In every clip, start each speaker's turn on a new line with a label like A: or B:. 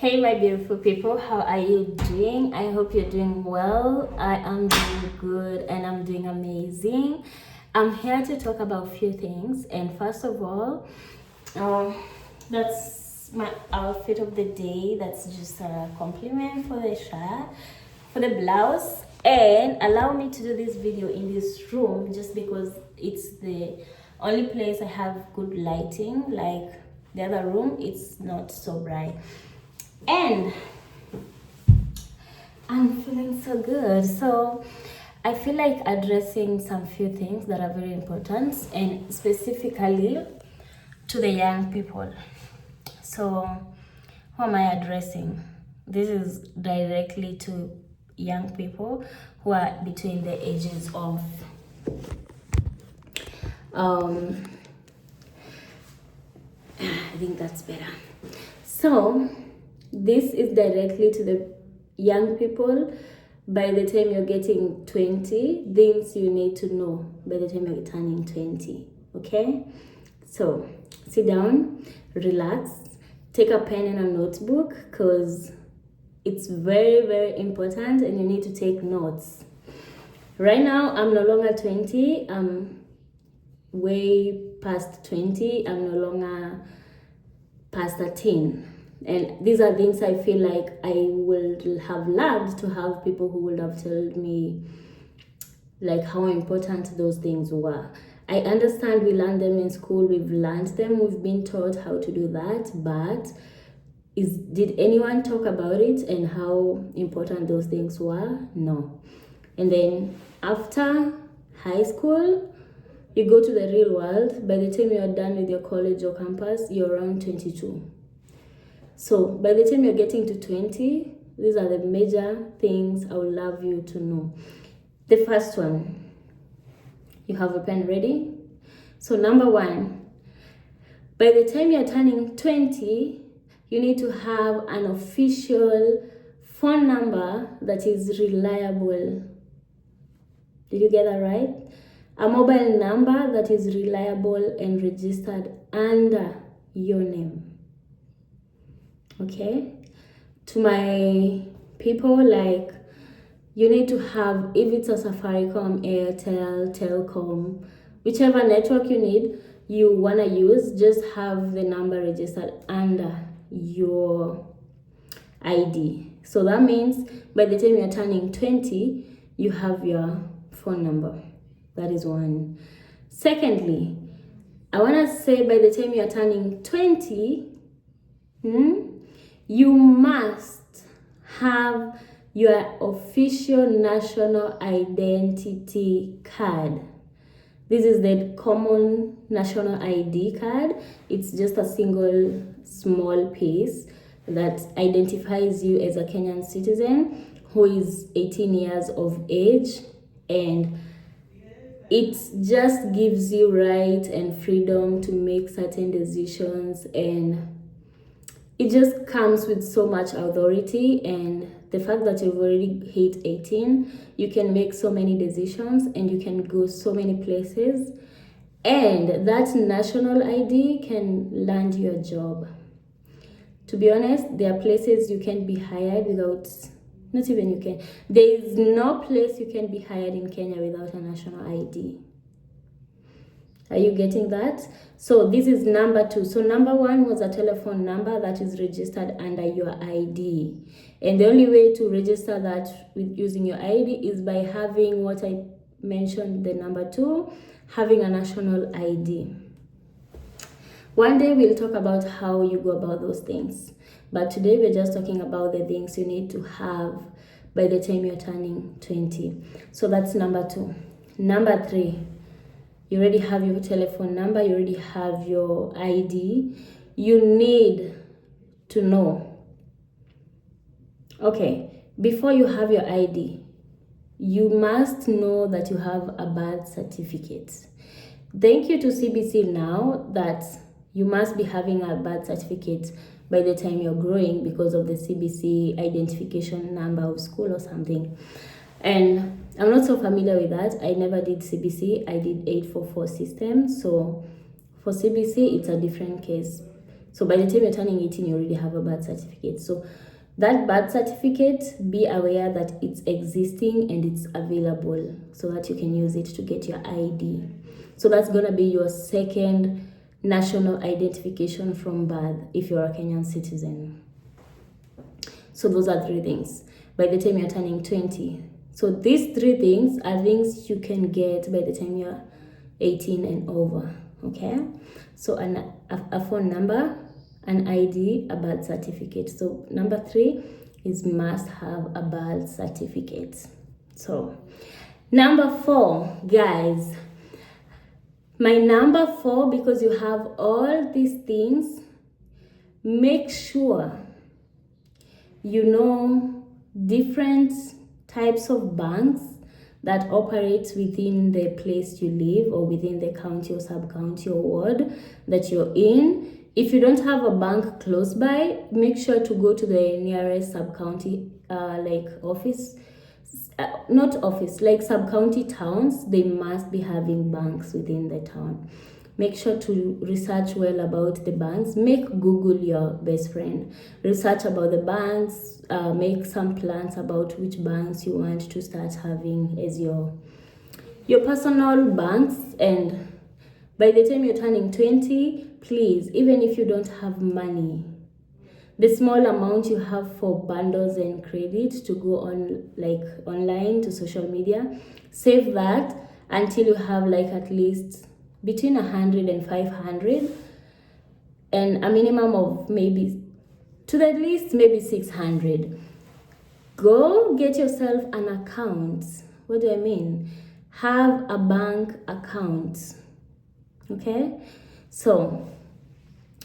A: Hey, my beautiful people, how are you doing? I hope you're doing well. I am doing good and I'm doing amazing. I'm here to talk about a few things. And first of all, uh, that's my outfit of the day. That's just a compliment for the shirt, for the blouse. And allow me to do this video in this room just because it's the only place I have good lighting. Like the other room, it's not so bright. And I'm feeling so good. So I feel like addressing some few things that are very important and specifically to the young people. So who am I addressing? This is directly to young people who are between the ages of I think that's better. So this is directly to the young people. By the time you're getting 20, things you need to know by the time you're turning 20. Okay? So sit down, relax, take a pen and a notebook because it's very, very important and you need to take notes. Right now, I'm no longer 20. I'm way past 20. I'm no longer past 13. And these are things I feel like I would have loved to have people who would have told me like how important those things were. I understand we learned them in school, we've learned them, we've been taught how to do that, but did anyone talk about it and how important those things were? No. And then after high school, you go to the real world. By the time you're done with your college or campus, you're around 22. So by the time you're getting to 20, these are the major things I would love you to know. The first one, you have a pen ready? So number one, by the time you're turning 20, you need to have an official phone number that is reliable. Did you get that right? A mobile number that is reliable and registered under your name. Okay? To my people, like, you need to have, if it's a Safaricom, Airtel, Telcom, whichever network you want to use, just have the number registered under your ID. So that means by the time you're turning 20, you have your phone number. That is one. Secondly, I want to say by the time you're turning 20, you must have your official national identity card. This is the common national ID card. It's just a single small piece that identifies you as a Kenyan citizen who is 18 years of age, and it just gives you right and freedom to make certain decisions, and it just comes with so much authority. And the fact that you've already hit 18, you can make so many decisions and you can go so many places, and that national ID can land you a job. To be honest, there are places you can be hired without, not even you can, there is no place you can be hired in Kenya without a national ID. Are you getting that? So this is number two. So number one was a telephone number that is registered under your ID. And the only way to register that with using your ID is by having what I mentioned, the number two, having a national ID. One day we'll talk about how you go about those things. But today we're just talking about the things you need to have by the time you're turning 20. So that's number two. Number three, you already have your telephone number, you already have your ID. You need to know. Okay, before you have your ID, you must know that you have a birth certificate. Thank you to CBC now that you must be having a birth certificate by the time you're growing because of the CBC identification number of school or something. And I'm not so familiar with that. I never did CBC. I did 844 system. So for CBC, it's a different case. So by the time you're turning 18, you already have a birth certificate. So that birth certificate, be aware that it's existing and it's available so that you can use it to get your ID. So that's gonna be your second national identification from birth if you're a Kenyan citizen. So those are 3 things by the time you're turning 20. So these 3 things are things you can get by the time you're 18 and over, okay? So a phone number, an ID, a birth certificate. So number 3 is must have a birth certificate. So number 4, guys, my number 4, because you have all these things, make sure you know different types of banks that operate within the place you live or within the county or sub-county or ward that you're in. If you don't have a bank close by, make sure to go to the nearest sub-county office, like sub-county towns. They must be having banks within the town. Make sure to research well about the banks. Make Google your best friend. Research about the banks. Make some plans about which banks you want to start having as your personal banks. And by the time you're turning 20, please, even if you don't have money, the small amount you have for bundles and credit to go on online to social media, save that until you have at least between 100 and 500 and a minimum of maybe 600. Go get yourself an account. What do I mean? Have a bank account. Okay? So,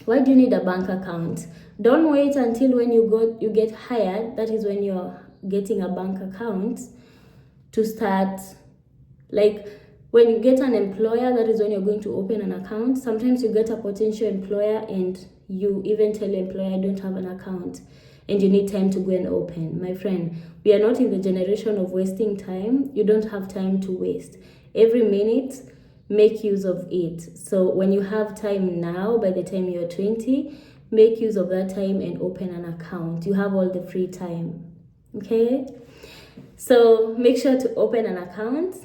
A: why do you need a bank account? Don't wait until when you get hired. That is when you're getting a bank account to start. When you get an employer, that is when you're going to open an account. Sometimes you get a potential employer and you even tell the employer, I don't have an account, and you need time to go and open. My friend, we are not in the generation of wasting time. You don't have time to waste. Every minute, make use of it. So when you have time now, by the time you're 20, make use of that time and open an account. You have all the free time, okay? So make sure to open an account.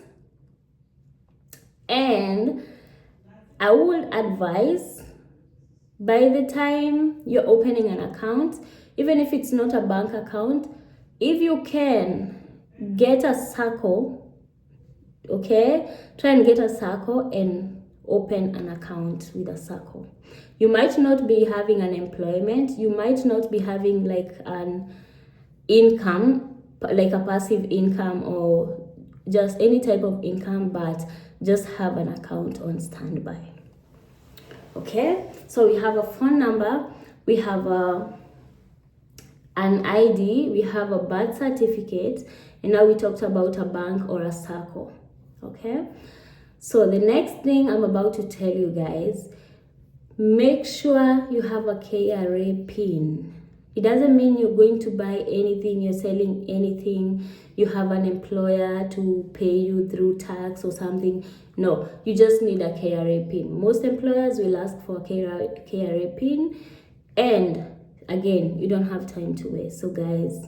A: And I would advise, by the time you're opening an account, even if it's not a bank account, if you can get a circle, okay? Try and get a circle and open an account with a circle. You might not be having an employment. You might not be having an income, like a passive income or just any type of income, but just have an account on standby. Okay, so we have a phone number, we have an ID, we have a birth certificate, and now we talked about a bank or a circle. Okay, so the next thing I'm about to tell you guys, make sure you have a KRA PIN. It doesn't mean you're going to buy anything, you're selling anything, you have an employer to pay you through tax or something. No, you just need a KRA PIN. Most employers will ask for a KRA PIN, and again, you don't have time to waste. So guys,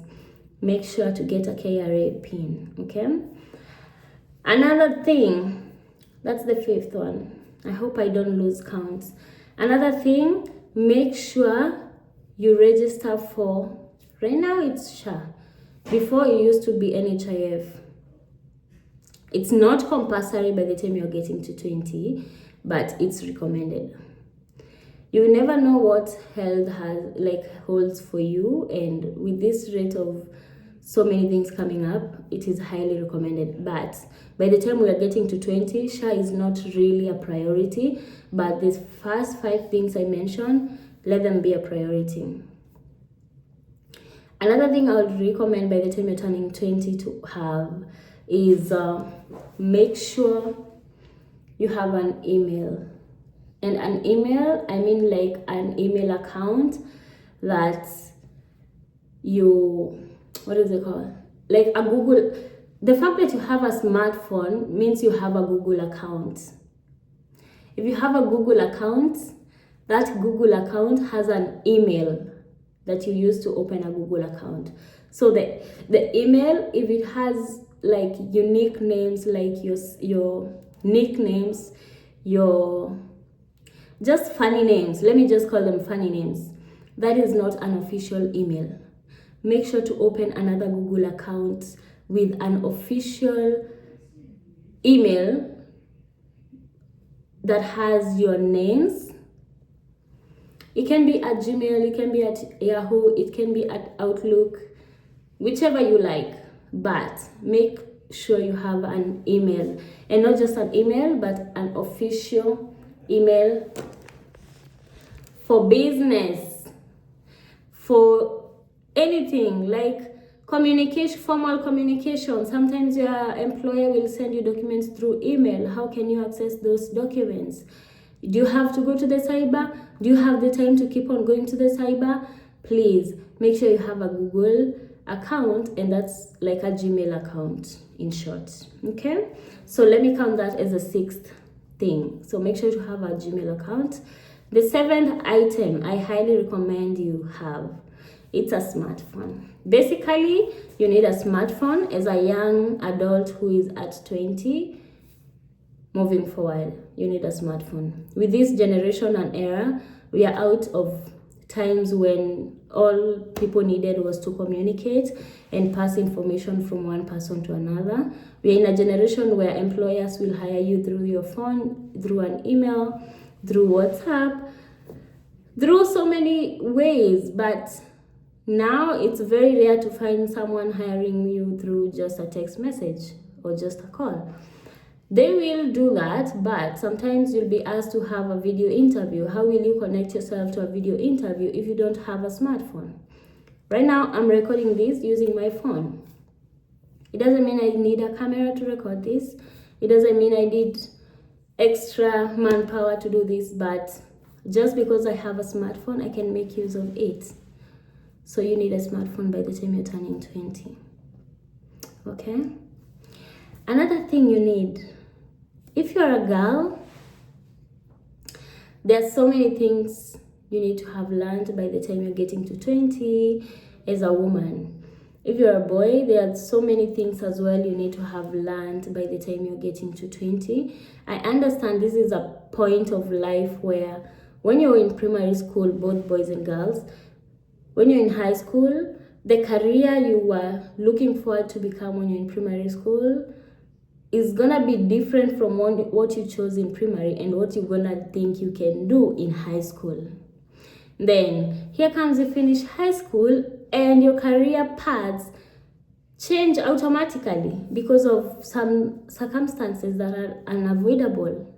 A: make sure to get a KRA PIN, okay? Another thing, that's the 5th one. I hope I don't lose count. Another thing, make sure you register for, right now it's SHA. Before it used to be NHIF. It's not compulsory by the time you're getting to 20, but it's recommended. You never know what health holds for you, and with this rate of so many things coming up, it is highly recommended. But by the time we are getting to 20, SHA is not really a priority, but these first 5 things I mentioned, let them be a priority. Another thing I would recommend by the time you're turning 20 to have is make sure you have an email. And an email, I mean an email account that you, what is it called? Like a Google, the fact that you have a smartphone means you have a Google account. If you have a Google account, that Google account has an email that you use to open a Google account. So the email, if it has like unique names, like your nicknames, your just funny names, let me just call them funny names, that is not an official email. Make sure to open another Google account with an official email that has your names. It can be at Gmail, it can be at Yahoo, it can be at Outlook, whichever you like, but make sure you have an email, and not just an email, but an official email for business, for anything like communication, formal communication. Sometimes your employer will send you documents through email. How can you access those documents? Do you have to go to the cyber? Do you have the time to keep on going to the cyber? Please make sure you have a Google account, and that's like a Gmail account in short. Okay, so let me count that as a sixth thing. So make sure to have a Gmail account. The seventh item I highly recommend you have, it's a smartphone. Basically, you need a smartphone as a young adult who is at 20. Moving forward, you need a smartphone. With this generation and era, we are out of times when all people needed was to communicate and pass information from one person to another. We are in a generation where employers will hire you through your phone, through an email, through WhatsApp, through so many ways, but now it's very rare to find someone hiring you through just a text message or just a call. They will do that, but sometimes you'll be asked to have a video interview. How will you connect yourself to a video interview if you don't have a smartphone? Right now, I'm recording this using my phone. It doesn't mean I need a camera to record this. It doesn't mean I need extra manpower to do this, but just because I have a smartphone, I can make use of it. So you need a smartphone by the time you're turning 20. Okay? Another thing you need, if you're a girl, there's so many things you need to have learned by the time you're getting to 20 as a woman. If you're a boy, there are so many things as well you need to have learned by the time you're getting to 20. I understand this is a point of life where when you're in primary school, both boys and girls, when you're in high school, the career you were looking forward to become when you're in primary school is gonna be different from what you chose in primary and what you're gonna think you can do in high school. Then here comes you finish high school and your career paths change automatically because of some circumstances that are unavoidable.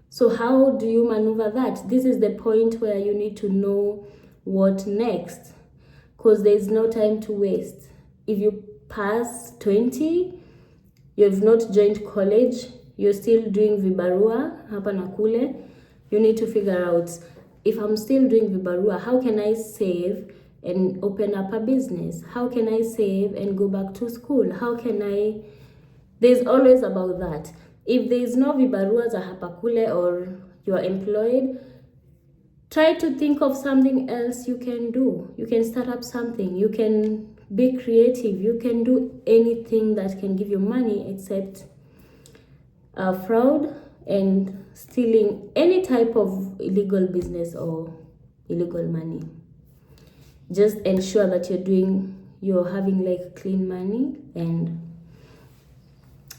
A: So how do you maneuver that? This is the point where you need to know what next, because there's no time to waste. If you pass 20, you've not joined college, you're still doing vibarua hapa na kule, you need to figure out, if I'm still doing vibarua, how can I save and open up a business? How can I save and go back to school? How can I... There's always about that. If there's no vibarua za hapa kule or you're employed, try to think of something else you can do. You can start up something. You can be creative. You can do anything that can give you money except fraud and stealing any type of illegal business or illegal money. Just ensure that you're having like clean money, and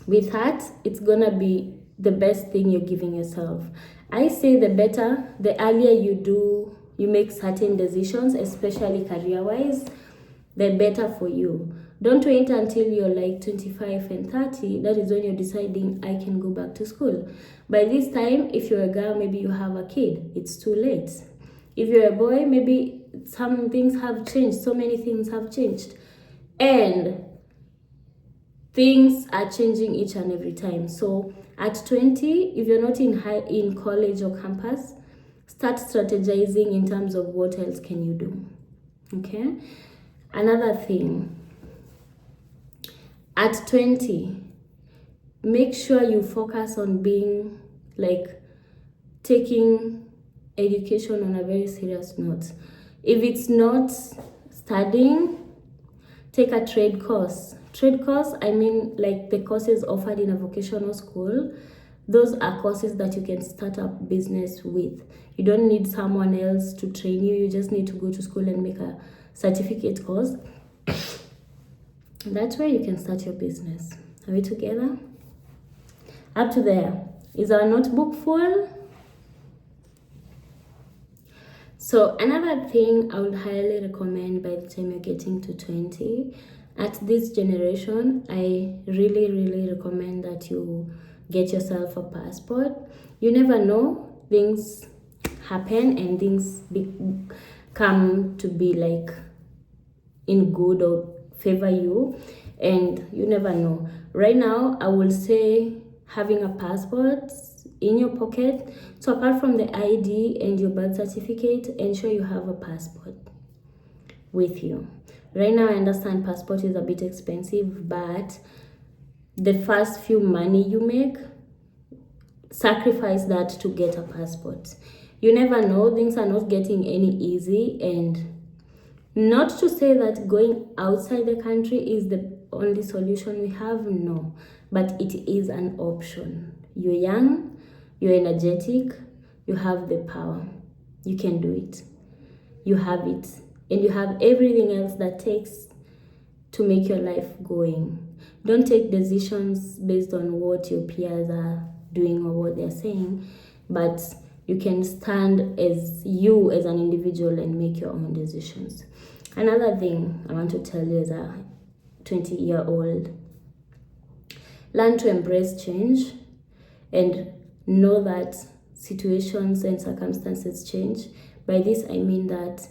A: with that, it's gonna be the best thing you're giving yourself. I say the better, the earlier you make certain decisions, especially career-wise, the better for you. Don't wait until you're like 25 and 30. That is when you're deciding, I can go back to school. By this time, if you're a girl, maybe you have a kid. It's too late. If you're a boy, maybe some things have changed. So many things have changed. And things are changing each and every time. So at 20, if you're not in college or campus, start strategizing in terms of what else can you do. Okay? Another thing, at 20, make sure you focus on being like taking education on a very serious note. If it's not studying, take a trade course. Trade course, I mean like the courses offered in a vocational school. Those are courses that you can start up business with. You don't need someone else to train you. You just need to go to school and make a certificate course. That's where you can start your business. Are we together? Up to there. Is our notebook full? So another thing I would highly recommend by the time you're getting to 20, at this generation, I really recommend that you get yourself a passport. You never know, things happen and things come to be like in good or favor you, and you never know. Right now, I will say having a passport in your pocket. So apart from the ID and your birth certificate, ensure you have a passport with you. Right now, I understand passport is a bit expensive, but the first few money you make, sacrifice that to get a passport. You never know, things are not getting any easy, and not to say that going outside the country is the only solution we have, no, but it is an option. You're young, you're energetic, you have the power, you can do it, you have it, and you have everything else that takes to make your life going. Don't take decisions based on what your peers are doing or what they're saying, but you can stand as you as an individual and make your own decisions. Another thing I want to tell you as a 20-year-old, learn to embrace change and know that situations and circumstances change. By this, I mean that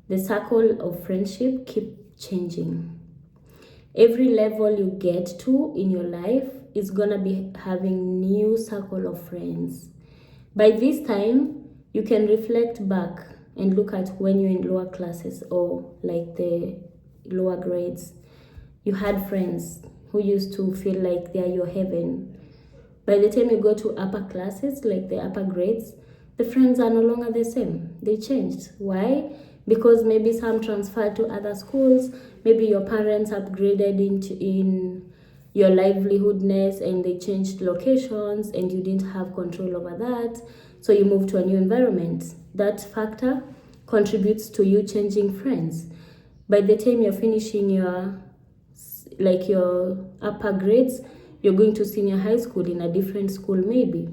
A: the circle of friendship keep changing. Every level you get to in your life is gonna be having new circle of friends. By this time, you can reflect back and look at when you're in lower classes or like the lower grades. You had friends who used to feel like they're your heaven. By the time you go to upper classes, like the upper grades, the friends are no longer the same. They changed. Why? Because maybe some transferred to other schools, maybe your parents upgraded in your livelihoodness and they changed locations and you didn't have control over that, so you moved to a new environment. That factor contributes to you changing friends. By the time you're finishing your upper grades, you're going to senior high school in a different school maybe.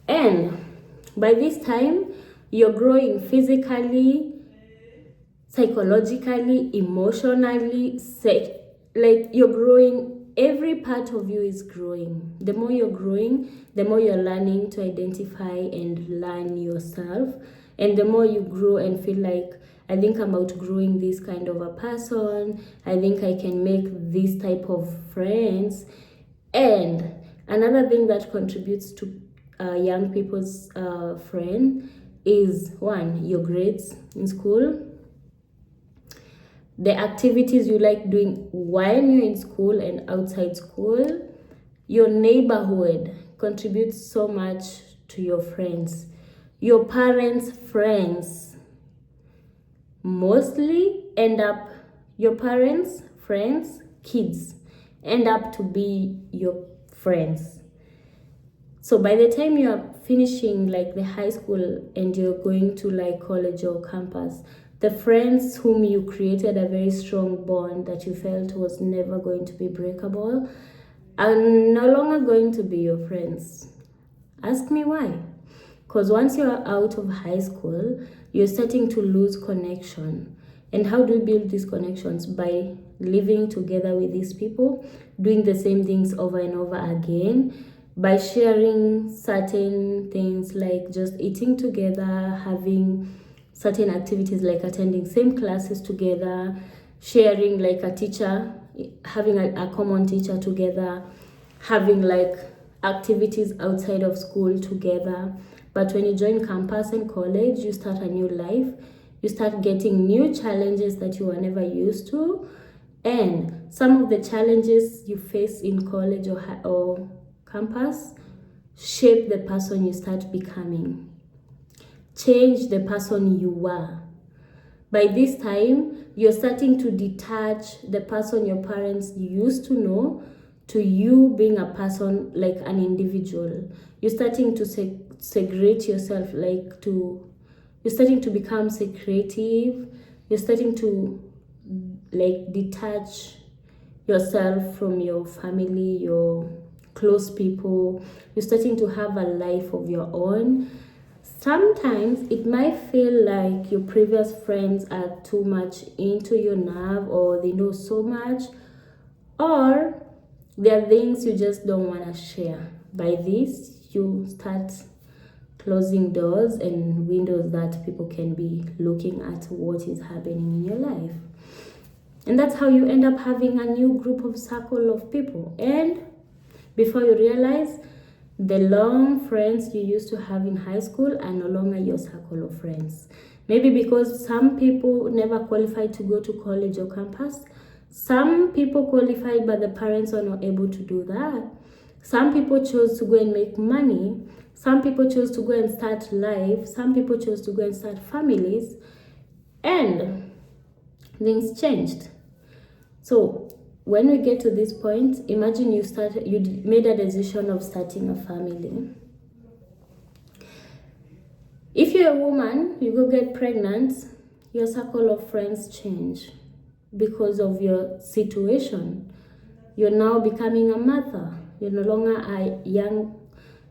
A: And by this time, you're growing physically, psychologically, emotionally, like you're growing. Every part of you is growing. The more you're growing, the more you're learning to identify and learn yourself. And the more you grow and feel like, I think I'm outgrowing this kind of a person. I think I can make this type of friends. And another thing that contributes to young people's friend is, one, your grades in school, the activities you like doing while you're in school and outside school. Your neighborhood contributes so much to your friends. Your parents' friends mostly your parents' friends, kids, end up to be your friends. So by the time you're finishing like the high school and you're going to like college or campus, the friends whom you created a very strong bond that you felt was never going to be breakable are no longer going to be your friends. Ask me why. Because once you're out of high school, you're starting to lose connection. And how do you build these connections? By living together with these people, doing the same things over and over again, by sharing certain things like just eating together, having certain activities like attending same classes together, sharing like a teacher, having a common teacher together, having like activities outside of school together. But when you join campus and college, you start a new life. You start getting new challenges that you were never used to. And some of the challenges you face in college or campus shape the person you start becoming. change the person you were. By this time, you're starting to detach the person your parents used to know to you being a person, like an individual. You're starting to segregate yourself, you're starting to become secretive. You're starting to detach yourself from your family, your close people. You're starting to have a life of your own. Sometimes it might feel like your previous friends are too much into your nerve, or they know so much, or there are things you just don't want to share. By this, you start closing doors and windows that people can be looking at what is happening in your life. And that's how you end up having a new group of circle of people. And before you realize, the long friends you used to have in high school are no longer your circle of friends. Maybe because some people never qualified to go to college or campus. Some people qualified, but the parents are not able to do that. Some people chose to go and make money. Some people chose to go and start life. Some people chose to go and start families. And things changed. So when we get to this point, imagine you made a decision of starting a family. If you're a woman, you go get pregnant, your circle of friends change because of your situation. You're now becoming a mother. You're no longer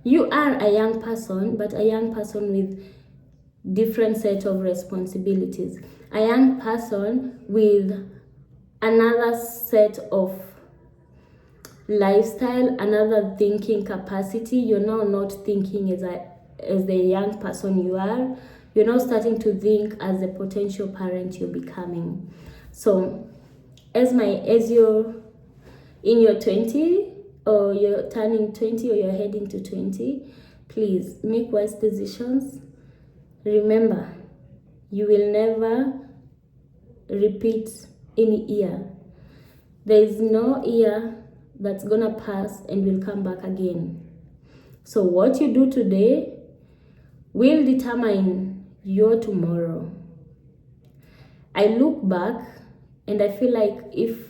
A: you are a young person, but a young person with different set of responsibilities. A young person with another set of lifestyle, another thinking capacity. You're now not thinking as the young person you are. You're now starting to think as the potential parent you're becoming. So as you're in your 20, or you're turning 20, or you're heading to 20, please make wise decisions. Remember, you will never repeat any year. There is no year that's gonna pass and will come back again. So what you do today will determine your tomorrow. I look back and I feel like if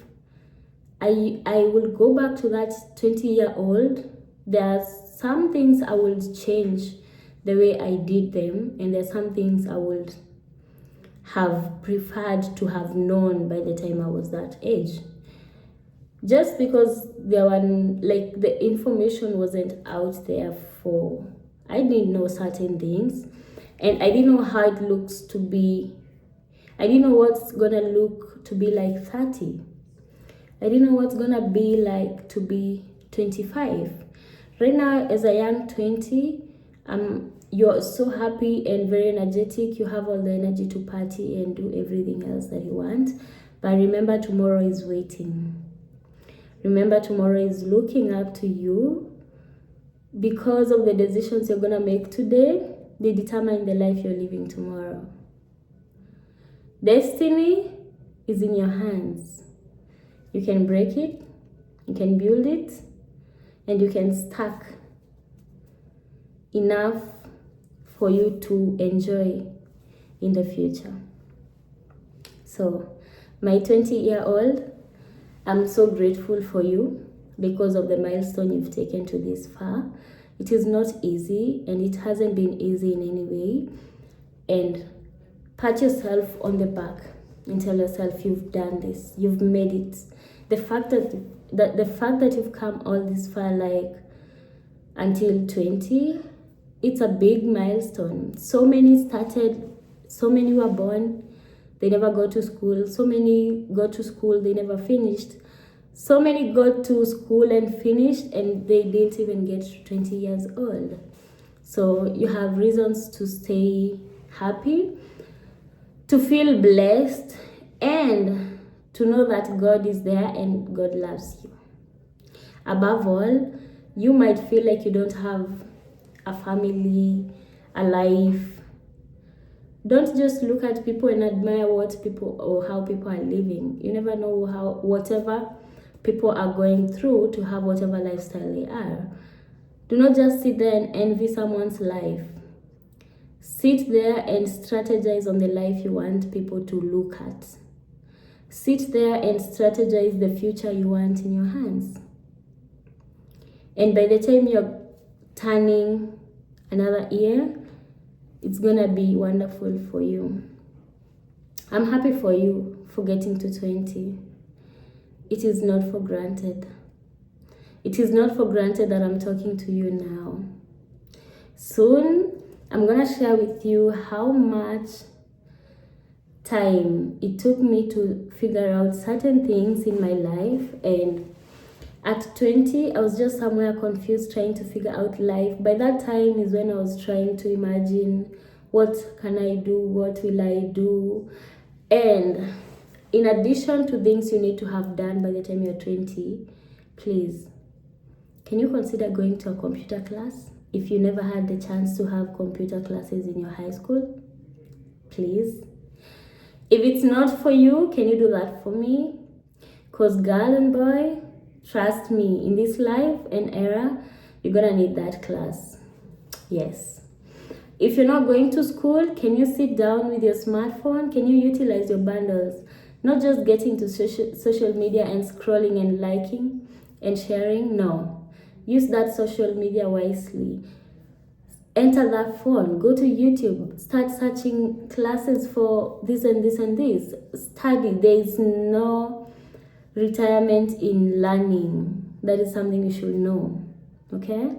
A: I will go back to that 20-year-old, there's some things I will change the way I did them, and there's some things I would have preferred to have known by the time I was that age. Just because there were the information wasn't out there I didn't know certain things, and I didn't know how it looks to be. I didn't know what's gonna look to be like 30. I didn't know what's gonna be like to be 25. Right now, as a young 20, you're so happy and very energetic. You have all the energy to party and do everything else that you want. But remember, tomorrow is waiting. Remember, tomorrow is looking up to you. Because of the decisions you're gonna make today, they determine the life you're living tomorrow. Destiny is in your hands. You can break it, you can build it, and you can stack enough for you to enjoy in the future. So, my 20-year-old, I'm so grateful for you because of the milestone you've taken to this far. It is not easy, and it hasn't been easy in any way. And pat yourself on the back and tell yourself you've done this, you've made it. The fact that you've come all this far, until 20, it's a big milestone. So many were born, they never go to school. So many go to school, they never finished. So many got to school and finished, and they didn't even get to 20 years old. So you have reasons to stay happy, to feel blessed, and to know that God is there and God loves you. Above all, you might feel like you don't have a family, a life. Don't just look at people and admire what people or how people are living. You never know how whatever people are going through to have whatever lifestyle they are. Do not just sit there and envy someone's life. Sit there and strategize on the life you want people to look at. Sit there and strategize the future you want in your hands. And by the time you're turning another year, it's gonna be wonderful for you. I'm happy for you for getting to 20. It is not for granted. It is not for granted that I'm talking to you now. Soon, I'm gonna share with you how much time it took me to figure out certain things in my life. And at 20, I was just somewhere confused, trying to figure out life. By that time is when I was trying to imagine, what can I do? What will I do? And in addition to things you need to have done by the time you're 20, please, can you consider going to a computer class if you never had the chance to have computer classes in your high school? Please. If it's not for you, can you do that for me? Because girl and boy, trust me, in this life and era, you're gonna need that class. Yes. If you're not going to school, can you sit down with your smartphone? Can you utilize your bundles? Not just getting to social media and scrolling and liking and sharing. No. Use that social media wisely. Enter that phone. Go to YouTube. Start searching classes for this and this and this. Study. There is no retirement in learning. That is something you should know. Okay?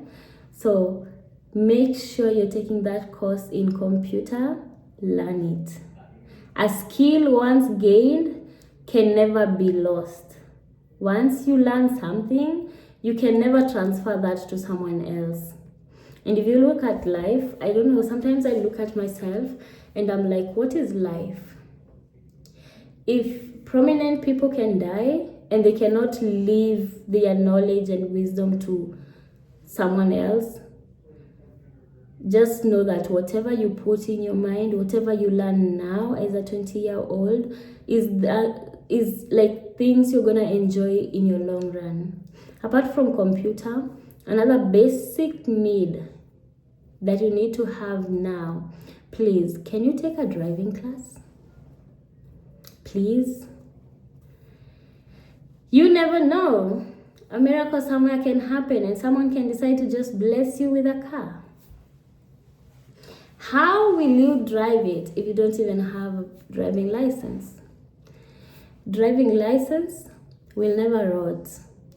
A: So make sure you're taking that course in computer. Learn it. A skill once gained can never be lost. Once you learn something, you can never transfer that to someone else. And if you look at life, I don't know, sometimes I look at myself and I'm like, what is life? If prominent people can die and they cannot leave their knowledge and wisdom to someone else, just know that whatever you put in your mind, whatever you learn now as a 20-year-old is like things you're gonna enjoy in your long run. Apart from computer, another basic need that you need to have now, please, can you take a driving class? Please. You never know. A miracle somewhere can happen and someone can decide to just bless you with a car. How will you drive it if you don't even have a driving license? Driving license will never rot.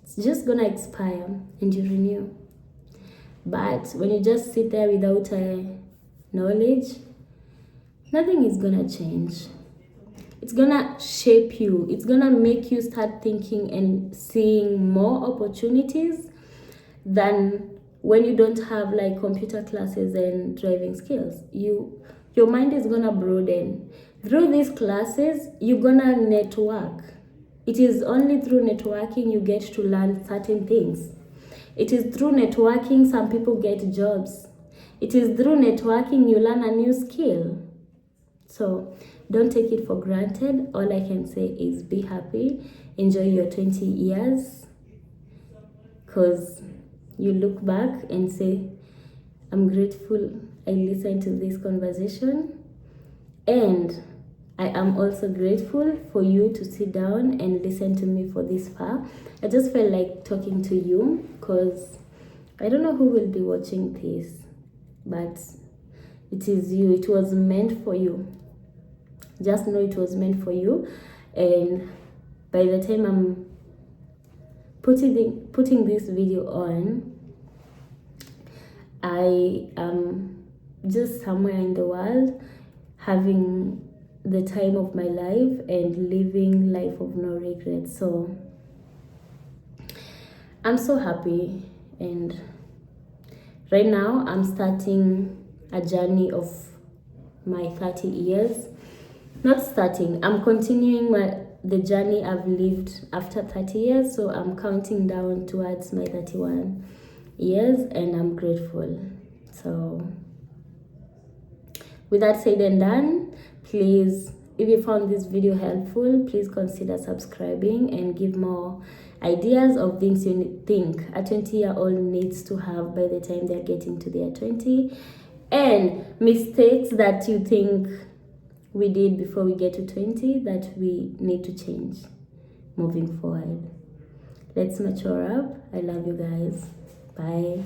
A: It's just gonna expire and you renew. But when you just sit there without knowledge, nothing is gonna change. It's gonna shape you. It's gonna make you start thinking and seeing more opportunities than when you don't have like computer classes and driving skills. Your mind is gonna broaden. Through these classes, you're gonna network. It is only through networking you get to learn certain things. It is through networking some people get jobs. It is through networking you learn a new skill. So don't take it for granted. All I can say is be happy. Enjoy your 20 years. Because you look back and say, I'm grateful I listened to this conversation. And I am also grateful for you to sit down and listen to me for this far. I just felt like talking to you because I don't know who will be watching this, but it is you. It was meant for you. Just know it was meant for you. And by the time I'm putting this video on, I am just somewhere in the world having the time of my life and living life of no regrets. So I'm so happy, and right now I'm starting a journey of my 30 years. Not starting, I'm continuing the journey I've lived after 30 years. So I'm counting down towards my 31 years and I'm grateful. So with that said and done, please, if you found this video helpful, please consider subscribing and give more ideas of things you think a 20-year-old needs to have by the time they're getting to their 20. and mistakes that you think we did before we get to 20 that we need to change moving forward. Let's mature up. I love you guys. Bye.